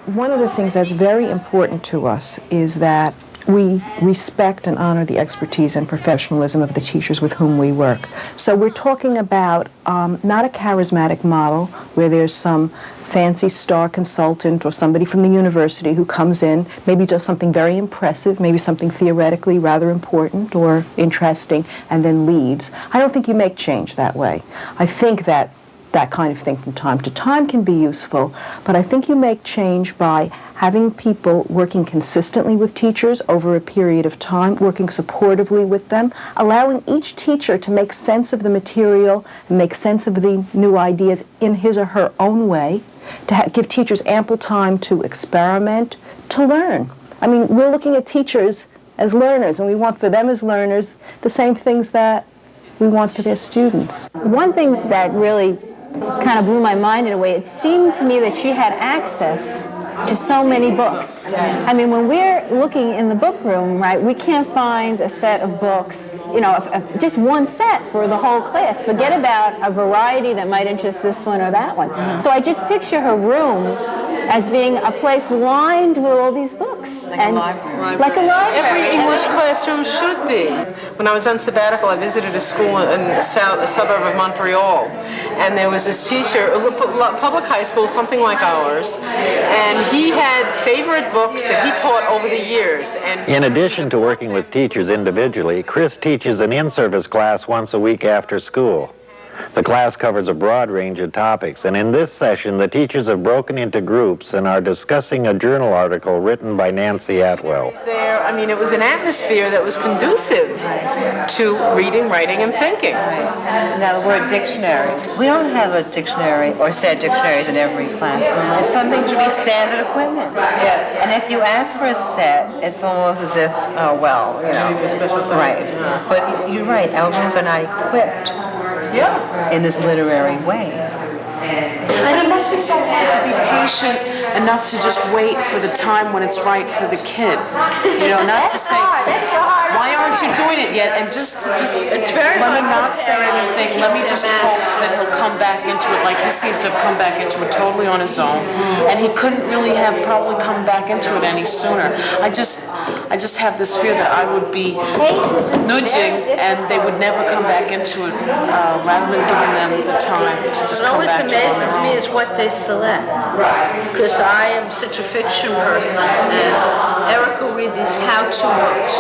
One of the things that's very important to us is that we respect and honor the expertise and professionalism of the teachers with whom we work. So we're talking about not a charismatic model where there's some fancy star consultant or somebody from the university who comes in, maybe does something very impressive, maybe something theoretically rather important or interesting, and then leaves. I don't think you make change that way. I think that kind of thing from time to time can be useful, but I think you make change by having people working consistently with teachers over a period of time, working supportively with them, allowing each teacher to make sense of the material and make sense of the new ideas in his or her own way, to give teachers ample time to experiment, to learn. I mean, we're looking at teachers as learners, and we want for them as learners the same things that we want for their students. One thing that really kind of blew my mind in a way, it seemed to me that she had access to so many books. I mean, when we're looking in the book room, right, we can't find a set of books, you know, just one set for the whole class. Forget about a variety that might interest this one or that one. So I just picture her room as being a place lined with all these books. Like a library. Like a library. Every English classroom should be. When I was on sabbatical, I visited a school in a suburb of Montreal, and there was this teacher, a public high school, something like ours, and he had favorite books that he taught over the years. And in addition to working with teachers individually, Chris teaches an in-service class once a week after school. The class covers a broad range of topics, and in this session, the teachers have broken into groups and are discussing a journal article written by Nancy Atwell. There, I mean, it was an atmosphere that was conducive to reading, writing, and thinking. Now, the word dictionary. We don't have a dictionary or set dictionaries in every classroom. It's something to be standard equipment. Yes. And if you ask for a set, it's almost as if, oh, well, you know. Right. But you're right, our rooms are not equipped. Yeah. In this literary way. And it must be so hard to be patient enough to just wait for the time when it's right for the kid. You know, not to say, why aren't you doing it yet? And just to let me not say anything. Let me just hope that he'll come back into it like he seems to have come back into it totally on his own. And he couldn't really have probably come back into it any sooner. I just have this fear that I would be nudging and they would never come back into it rather than giving them the time to just come back to it on their own. What amazes me is what they select. Right. Because I am such a fiction person, and Eric will read these how-to books.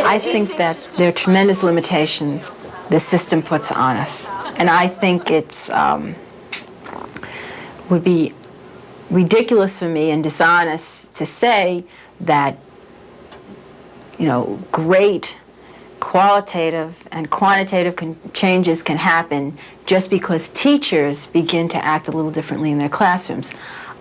I think that there are tremendous limitations the system puts on us. And I think it's would be ridiculous for me and dishonest to say that, you know, great qualitative and quantitative changes can happen just because teachers begin to act a little differently in their classrooms.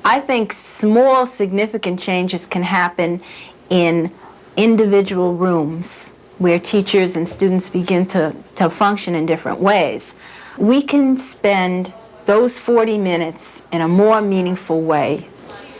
I think small, significant changes can happen in individual rooms where teachers and students begin to function in different ways. We can spend those 40 minutes in a more meaningful way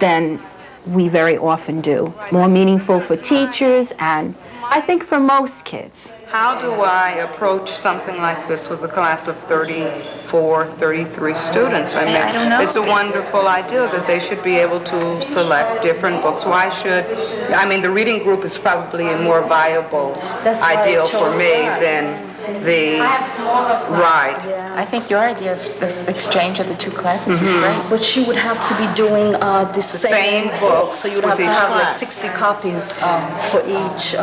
than we very often do. More meaningful for teachers and I think for most kids. How do I approach something like this with a class of 34, 33 students? I mean, it's a wonderful idea that they should be able to select different books. Why should, I mean, the reading group is probably a more viable ideal for me than the, right. I think your idea of this exchange of the two classes is great. But she would have to be doing the same books, so you'd have to have like 60 copies for each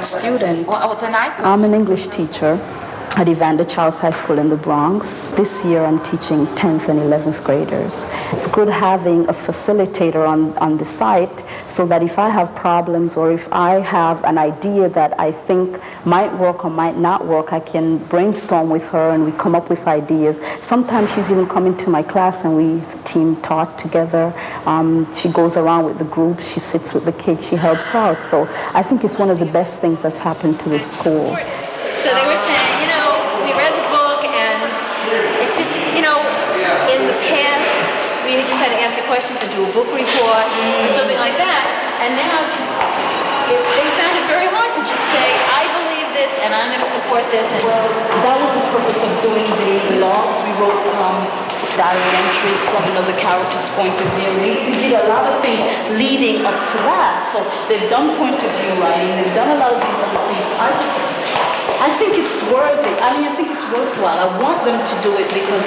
student. Well, then I'm an English teacher at Evander Charles High School in the Bronx. This year I'm teaching 10th and 11th graders. It's good having a facilitator on the site so that if I have problems or if I have an idea that I think might work or might not work, I can brainstorm with her and we come up with ideas. Sometimes she's even coming to my class and we team taught together. She goes around with the group, she sits with the kids, she helps out. So I think it's one of the best things that's happened to this school. So they were saying, you know, we read the book and it's just, you know, in the past we just had to answer questions and do a book report or something like that. And now they found it very hard to just say, I believe this and I'm going to support this. And that was the purpose of doing the logs. We wrote diary entries from another character's point of view. We did a lot of things leading up to that. So they've done point of view writing, they've done a lot of these other things. I think it's worthy. I mean, I think it's worthwhile. I want them to do it because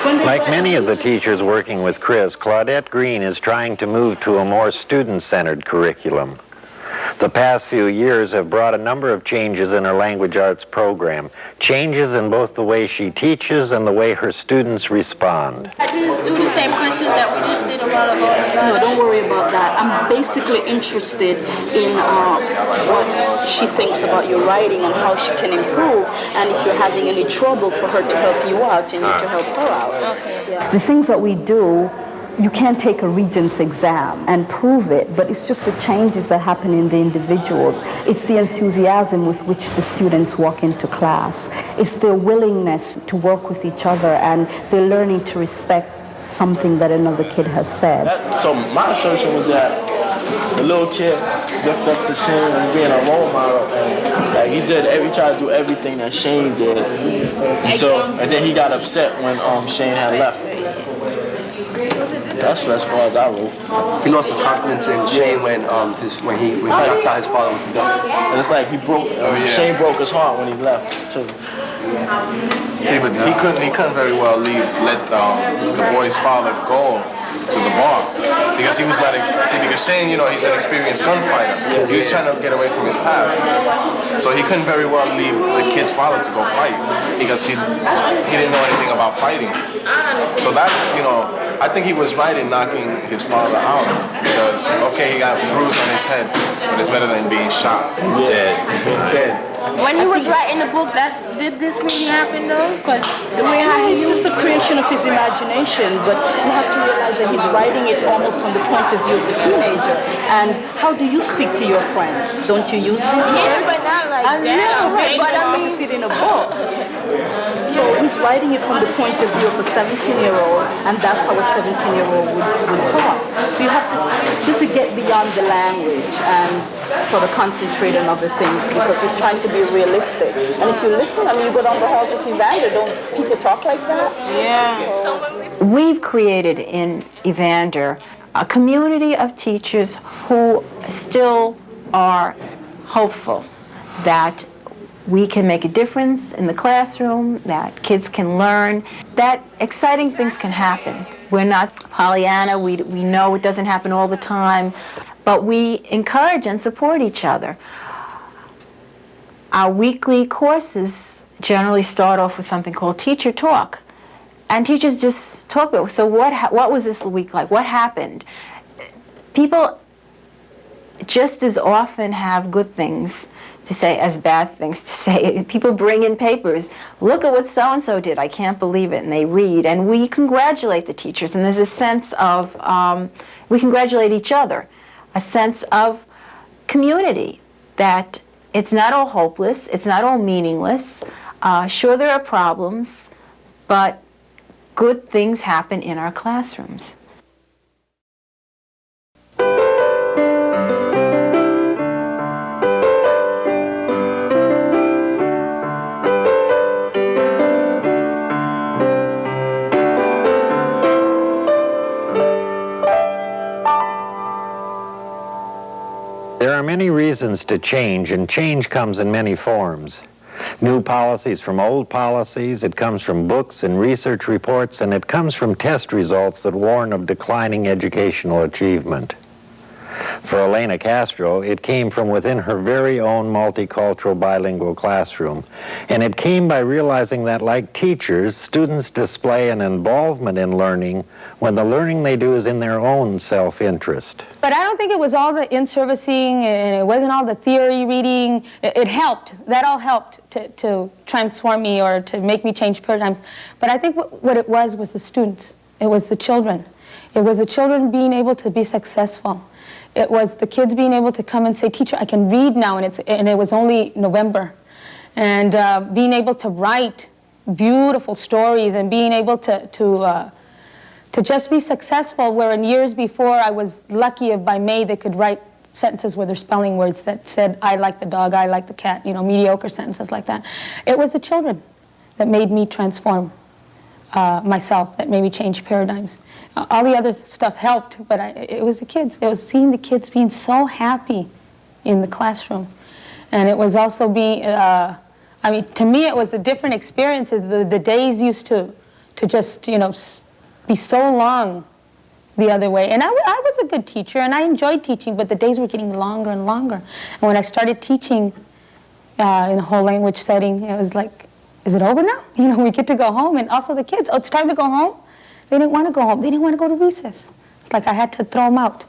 when they... Like many of the teachers working with Chris, Claudette Green is trying to move to a more student-centered curriculum. The past few years have brought a number of changes in her language arts program, changes in both the way she teaches and the way her students respond. I just do the same questions that we just did a while ago. No, don't worry about that. I'm basically interested in what she thinks about your writing and how she can improve, and if you're having any trouble for her to help you out, you need to help her out. Okay. Yeah. The things that we do, you can't take a Regents exam and prove it, but it's just the changes that happen in the individuals. It's the enthusiasm with which the students walk into class. It's their willingness to work with each other, and they're learning to respect something that another kid has said. So my assertion was that the little kid looked up to Shane and being a role model, and like he tried to do everything that Shane did, and then he got upset when Shane had left. That's as far as I wrote. He lost his confidence in Shane when he knocked out his father with the gun. And it's like Shane broke his heart when he left too. See, but he couldn't very well let the boy's father go to the bar because he was because Shane, he's an experienced gunfighter. He was trying to get away from his past, so he couldn't very well leave the kid's father to go fight because he didn't know anything about fighting. So that's I think he was right in knocking his father out because he got bruised on his head, but it's better than being shot and dead. When he was writing the book, did this really happen though? Because the way how it's just a creation of his imagination, but you have to realize that he's writing it almost from the point of view of a teenager. And how do you speak to your friends? Don't you use these words? Yeah, but not like that. Right, but I mean, it's in a book. So he's writing it from the point of view of a 17-year-old, and that's how a 17-year-old would talk. So you have to get beyond the language and sort of concentrate on other things because he's trying to be realistic. And if you listen, you go down the halls of Evander, don't people talk like that? Yeah. We've created in Evander a community of teachers who still are hopeful that we can make a difference in the classroom, that kids can learn, that exciting things can happen. We're not Pollyanna, we know it doesn't happen all the time, but we encourage and support each other. Our weekly courses generally start off with something called Teacher Talk. And teachers just talk about, so what was this week like? What happened? People just as often have good things to say as bad things to say. People bring in papers. Look at what so-and-so did. I can't believe it. And they read. And we congratulate the teachers. And there's a sense of, we congratulate each other. A sense of community, that it's not all hopeless. It's not all meaningless. Sure, there are problems, but good things happen in our classrooms. There are many reasons to change, and change comes in many forms. New policies from old policies, it comes from books and research reports, and it comes from test results that warn of declining educational achievement. For Elena Castro, it came from within her very own multicultural bilingual classroom, and it came by realizing that, like teachers, students display an involvement in learning when the learning they do is in their own self-interest. But I don't think it was all the in-servicing, and it wasn't all the theory reading. It helped. That all helped to transform me or to make me change paradigms. But I think what it was the students. It was the children. It was the children being able to be successful. It was the kids being able to come and say, "Teacher, I can read now," and it was only November. And being able to write beautiful stories and being able to just be successful, where in years before I was lucky if by May they could write sentences with their spelling words that said, "I like the dog, I like the cat," mediocre sentences like that. It was the children that made me transform. myself that made me change paradigms. All the other stuff helped, but it was the kids. It was seeing the kids being so happy in the classroom. And it was also I mean, to me it was a different experience. The days used to just, you know, be so long the other way. And I was a good teacher, and I enjoyed teaching, but the days were getting longer and longer. And when I started teaching in a whole language setting, it was like, is it over now? You know, we get to go home, and also the kids, oh, it's time to go home? They didn't want to go home. They didn't want to go to recess. It's like I had to throw them out.